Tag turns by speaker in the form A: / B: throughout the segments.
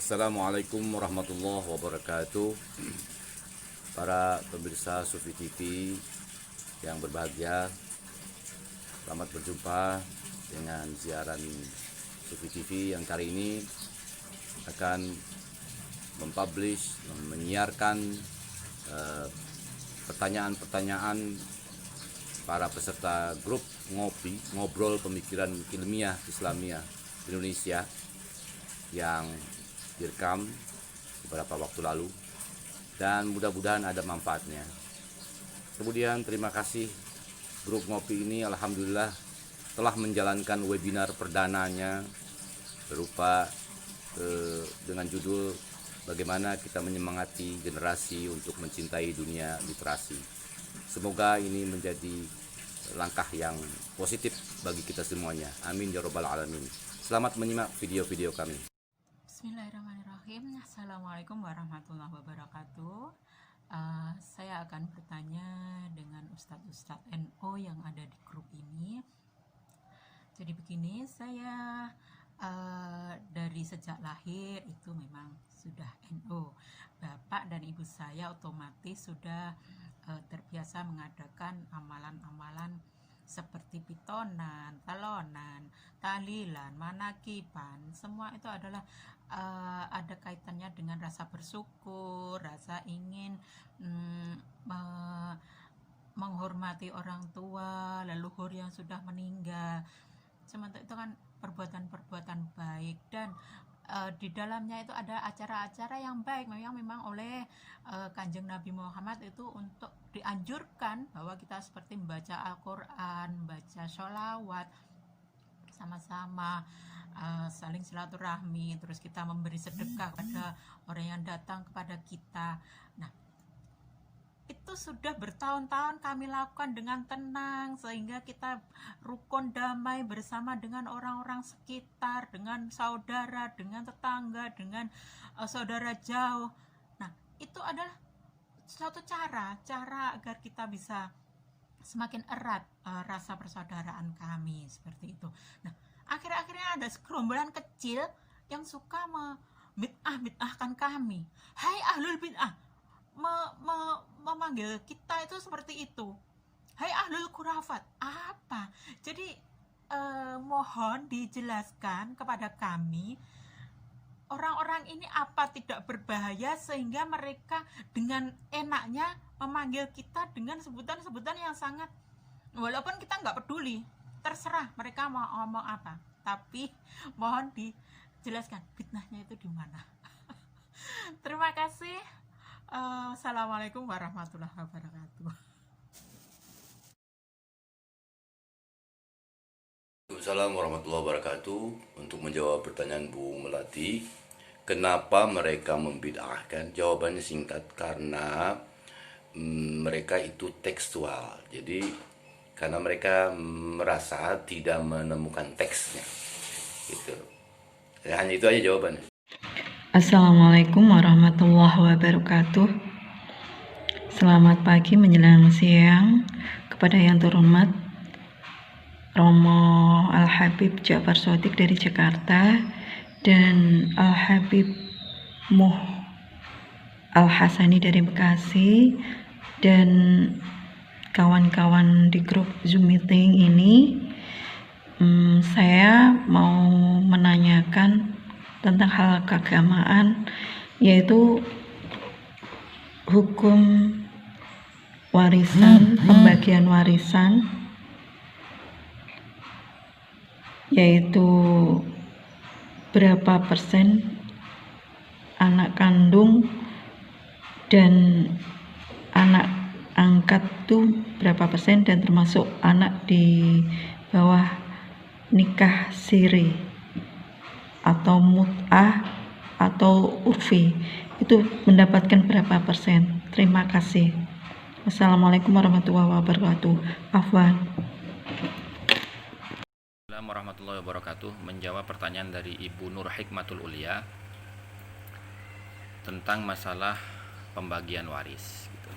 A: Assalamualaikum warahmatullahi wabarakatuh. Para pemirsa Sufi TV yang berbahagia, selamat berjumpa dengan siaran Sufi TV yang kali ini akan menyiarkan pertanyaan-pertanyaan para peserta grup ngobrol pemikiran ilmiah Islamiyah Indonesia yang direkam beberapa waktu lalu, dan mudah-mudahan ada manfaatnya. Kemudian terima kasih grup ngopi ini, alhamdulillah telah menjalankan webinar perdananya berupa dengan judul bagaimana kita menyemangati generasi untuk mencintai dunia literasi. Semoga ini menjadi langkah yang positif bagi kita semuanya. Amin ya rabbal alamin. Selamat menyimak video-video kami.
B: Bismillahirrahmanirrahim. Assalamualaikum warahmatullahi wabarakatuh. Saya akan bertanya dengan Ustadz NO yang ada di grup ini. Jadi begini, saya dari sejak lahir itu memang sudah NO. Bapak dan ibu saya otomatis sudah terbiasa mengadakan amalan-amalan seperti pitonan, talonan, tahlilan, manakiban. Semua itu adalah ada kaitannya dengan rasa bersyukur, rasa ingin menghormati orang tua, leluhur yang sudah meninggal. Sementara itu kan perbuatan-perbuatan baik, dan di dalamnya itu ada acara-acara yang baik memang oleh Kanjeng Nabi Muhammad itu untuk dianjurkan bahwa kita seperti membaca Al-Quran, membaca sholawat sama-sama, saling silaturahmi, terus kita memberi sedekah kepada orang yang datang kepada kita. Nah, itu sudah bertahun-tahun kami lakukan dengan tenang, sehingga kita rukun damai bersama dengan orang-orang sekitar, dengan saudara, dengan tetangga, dengan saudara jauh. Nah, itu adalah suatu cara agar kita bisa semakin erat rasa persaudaraan kami, seperti itu. Nah, akhir-akhirnya ada segerombolan kecil yang suka membid'ahkan kami. Hai ahlul bid'ah, memanggil kita itu seperti itu. Hai ahlul khurafat, apa? Jadi mohon dijelaskan kepada kami, orang-orang ini apa tidak berbahaya sehingga mereka dengan enaknya memanggil kita dengan sebutan-sebutan yang sangat, walaupun kita nggak peduli, terserah mereka mau ngomong apa, tapi mohon dijelaskan fitnahnya itu di mana. Terima kasih. Assalamualaikum warahmatullahi wabarakatuh.
A: Assalamualaikum warahmatullahi wabarakatuh. Untuk menjawab pertanyaan Bu Melati, kenapa mereka membid'ahkan? Jawabannya singkat, karena mereka itu tekstual. Jadi karena mereka merasa tidak menemukan teksnya, gitu. Ya, hanya itu aja jawabannya.
C: Assalamualaikum warahmatullahi wabarakatuh. Selamat pagi menjelang siang kepada yang terhormat Romo Al-Habib Ja'far Shadiq dari Jakarta dan Al-Habib Muh Al-Hasani dari Bekasi, dan kawan-kawan di grup Zoom meeting ini. Saya mau menanyakan tentang hal keagamaan, yaitu hukum warisan, pembagian warisan, yaitu berapa persen anak kandung dan anak angkat tuh berapa persen, dan termasuk anak di bawah nikah siri atau mut'ah atau urfi itu mendapatkan berapa persen. Terima kasih. Wassalamualaikum warahmatullahi wabarakatuh. Afwan.
A: Assalamualaikum warahmatullahi wabarakatuh. Menjawab pertanyaan dari Ibu Nur Hikmatul Ulia tentang masalah pembagian waris, gitu.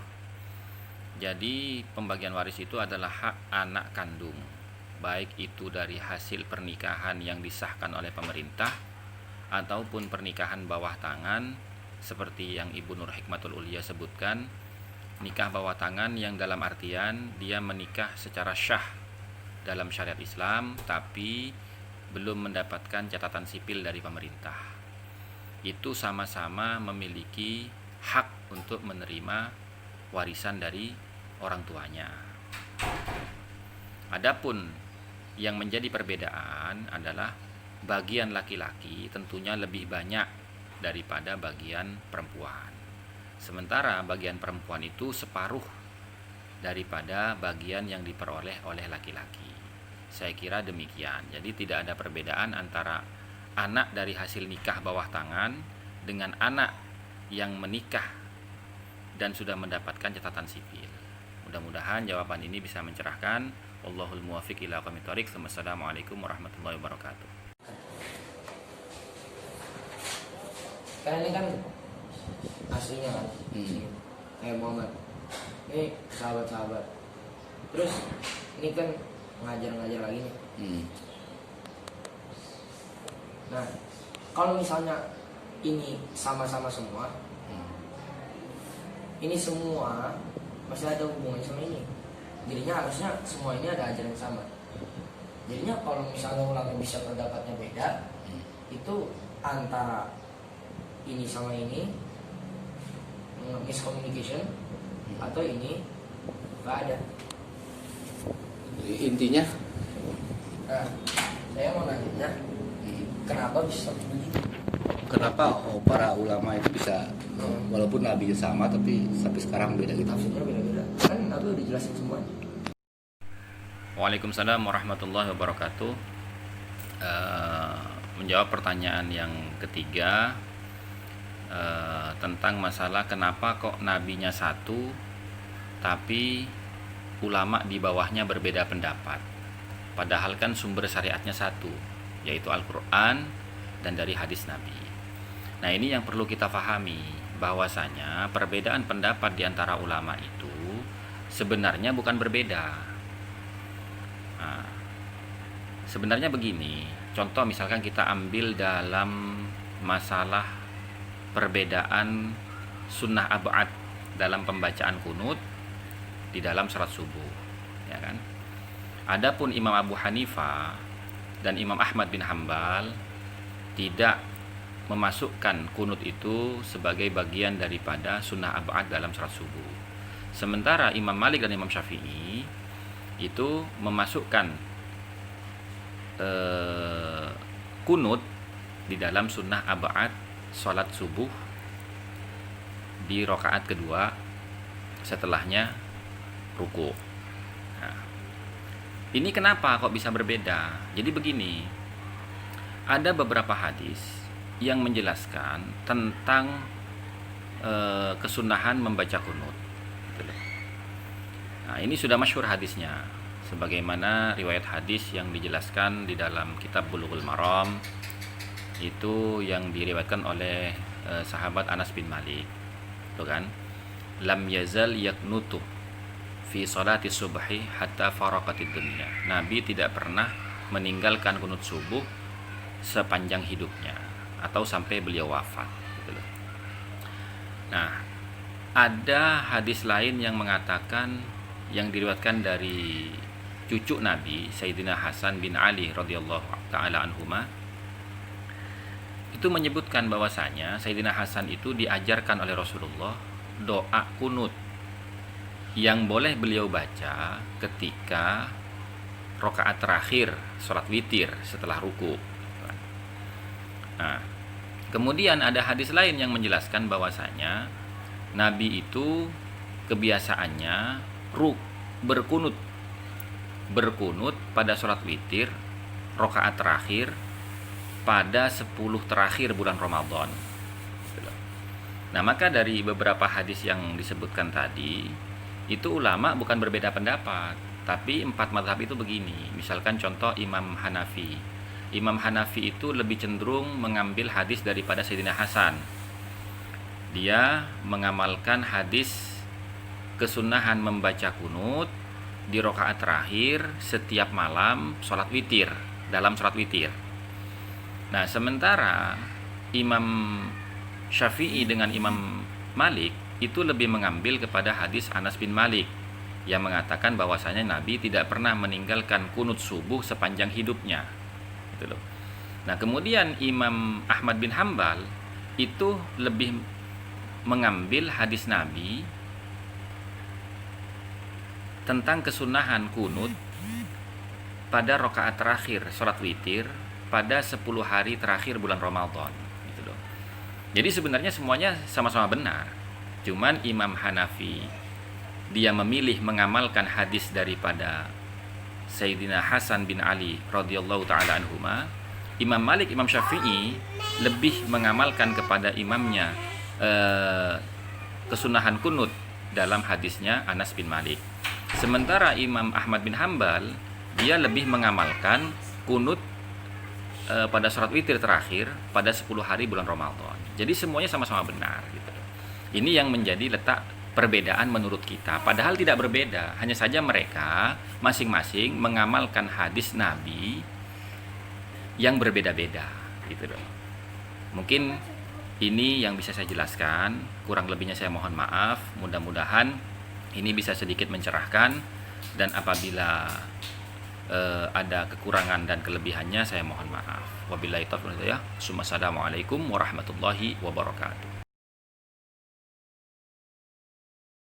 A: Jadi pembagian waris itu adalah hak anak kandung, baik itu dari hasil pernikahan yang disahkan oleh pemerintah
D: ataupun pernikahan bawah tangan seperti yang Ibu Nur Hikmatul Ulia sebutkan, nikah bawah tangan yang dalam artian dia menikah secara syah dalam syariat Islam tapi belum mendapatkan catatan sipil dari pemerintah. Itu sama-sama memiliki hak untuk menerima warisan dari orang tuanya. Adapun yang menjadi perbedaan adalah bagian laki-laki tentunya lebih banyak daripada bagian perempuan. Sementara bagian perempuan itu separuh daripada bagian yang diperoleh oleh laki-laki. Saya kira demikian. Jadi tidak ada perbedaan antara anak dari hasil nikah bawah tangan dengan anak yang menikah dan sudah mendapatkan catatan sipil. Mudah-mudahan jawaban ini bisa mencerahkan. Wallahul muwaffiq ila aqwamit thoriq. Wassalamualaikum warahmatullahi wabarakatuh.
E: Karena ini kan aslinya kan, Muhammad ini sahabat-sahabat, terus ini kan ngajar-ngajar lagi nih. Nah, kalau misalnya ini sama-sama semua, ini semua masih ada hubungannya sama ini, jadinya harusnya semua ini ada ajaran yang sama. Jadinya kalau misalnya ulama bisa pendapatnya beda, itu antara ini sama ini miscommunication atau ini nggak ada.
A: Intinya
E: Nah, saya mau nanya, kenapa bisa begini?
A: kenapa para ulama itu bisa walaupun nabinya sama tapi sampai sekarang beda gitu?
E: Tafsirnya beda-beda. Kan Nabi udah jelasin semuanya.
D: Waalaikumsalam warahmatullahi wabarakatuh. Menjawab pertanyaan yang ketiga tentang masalah kenapa kok nabinya satu tapi ulama di bawahnya berbeda pendapat, padahal kan sumber syariatnya satu, yaitu Al-Quran dan dari hadis Nabi. Nah, ini yang perlu kita pahami, bahwasanya perbedaan pendapat di antara ulama itu sebenarnya bukan berbeda. Nah, sebenarnya begini, contoh misalkan kita ambil dalam masalah perbedaan sunnah ab'ad dalam pembacaan kunut di dalam salat subuh, ya kan? Adapun Imam Abu Hanifah dan Imam Ahmad bin Hambal tidak memasukkan kunut itu sebagai bagian daripada sunnah ab'ad dalam salat subuh. Sementara Imam Malik dan Imam Syafi'i itu memasukkan kunut di dalam sunnah ab'ad sholat subuh di rakaat kedua setelahnya ruku. Nah, ini kenapa kok bisa berbeda? Jadi begini, ada beberapa hadis yang menjelaskan tentang kesunahan membaca kunut. Nah, ini sudah masyhur hadisnya, sebagaimana riwayat hadis yang dijelaskan di dalam kitab Bulughul Maram itu yang diriwayatkan oleh sahabat Anas bin Malik, tuh kan, lam yazal yaknutu fi salati subhi hatta faraqatid dunya. Nabi tidak pernah meninggalkan kunut subuh sepanjang hidupnya atau sampai beliau wafat, gitu loh. Nah, ada hadis lain yang mengatakan, yang diriwayatkan dari cucu Nabi Sayyidina Hasan bin Ali radhiyallahu taala anhuma, itu menyebutkan bahwasanya Sayyidina Hasan itu diajarkan oleh Rasulullah doa kunut yang boleh beliau baca ketika rakaat terakhir sholat witir setelah ruku. Nah, kemudian ada hadis lain yang menjelaskan bahwasanya Nabi itu kebiasaannya berkunut pada sholat witir rakaat terakhir pada 10 terakhir bulan Ramadan. Nah, maka dari beberapa hadis yang disebutkan tadi, itu ulama bukan berbeda pendapat, tapi 4 mazhab itu begini. Misalkan contoh Imam Hanafi. Imam Hanafi itu lebih cenderung mengambil hadis daripada Sayyidina Hasan. Dia mengamalkan hadis kesunahan membaca kunut di rakaat terakhir setiap malam sholat witir, dalam sholat witir. Nah, sementara Imam Syafi'i dengan Imam Malik itu lebih mengambil kepada hadis Anas bin Malik yang mengatakan bahwasanya Nabi tidak pernah meninggalkan kunut subuh sepanjang hidupnya. Gitu loh. Nah, kemudian Imam Ahmad bin Hambal itu lebih mengambil hadis Nabi tentang kesunahan kunut pada rakaat terakhir sholat witir pada 10 hari terakhir bulan Ramadan. Gitu loh. Jadi sebenarnya semuanya sama-sama benar. Cuman Imam Hanafi dia memilih mengamalkan hadis daripada Sayyidina Hasan bin Ali radhiyallahu taala anhuma. Imam Malik, Imam Syafi'i lebih mengamalkan kepada imamnya kesunahan kunut dalam hadisnya Anas bin Malik. Sementara Imam Ahmad bin Hambal dia lebih mengamalkan kunut pada sholat witir terakhir pada 10 hari bulan Ramadan. Jadi semuanya sama-sama benar gitu. Ini yang menjadi letak perbedaan menurut kita. Padahal tidak berbeda, hanya saja mereka masing-masing mengamalkan hadis Nabi yang berbeda-beda gitu loh. Mungkin ini yang bisa saya jelaskan, kurang lebihnya saya mohon maaf. Mudah-mudahan ini bisa sedikit mencerahkan, dan apabila ada kekurangan dan kelebihannya saya mohon maaf. Wabillahi taufiq wal hidayah. Assalamualaikum warahmatullahi wabarakatuh.